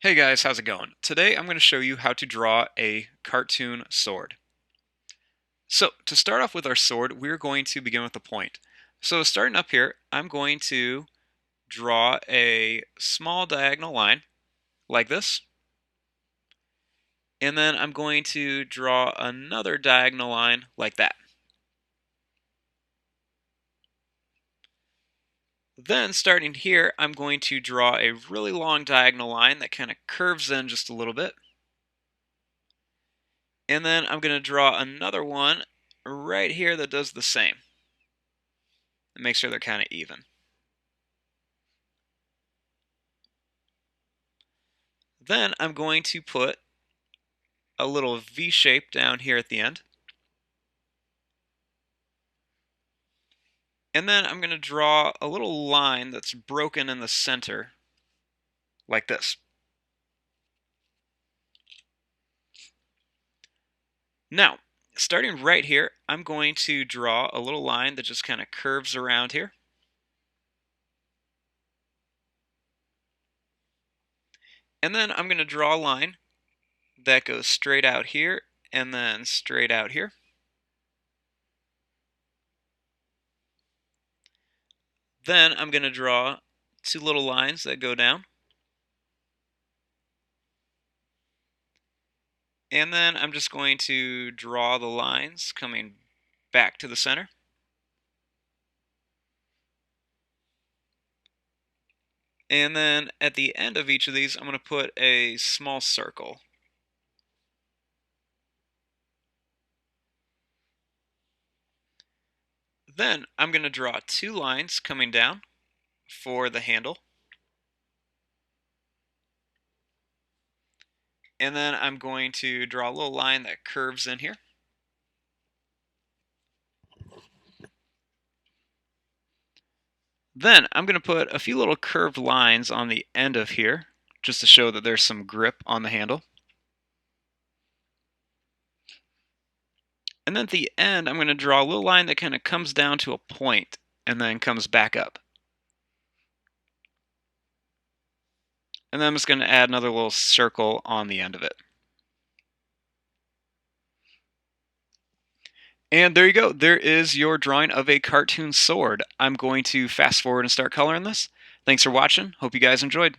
Hey guys, how's it going? Today I'm going to show you how to draw a cartoon sword. So to start off with our sword, we're going to begin with a point. So starting up here, I'm going to draw a small diagonal line like this. And then I'm going to draw another diagonal line like that. Then starting here, I'm going to draw a really long diagonal line that kind of curves in just a little bit. And then I'm going to draw another one right here that does the same. And make sure they're kind of even. Then I'm going to put a little V shape down here at the end. And then I'm going to draw a little line that's broken in the center, like this. Now, starting right here, I'm going to draw a little line that just kind of curves around here. And then I'm going to draw a line that goes straight out here and then straight out here. Then I'm going to draw two little lines that go down. And then I'm just going to draw the lines coming back to the center. And then at the end of each of these, I'm going to put a small circle. Then I'm going to draw two lines coming down for the handle. And then I'm going to draw a little line that curves in here. Then I'm going to put a few little curved lines on the end of here, just to show that there's some grip on the handle. And then at the end, I'm going to draw a little line that kind of comes down to a point and then comes back up. And then I'm just going to add another little circle on the end of it. And there you go. There is your drawing of a cartoon sword. I'm going to fast forward and start coloring this. Thanks for watching. Hope you guys enjoyed.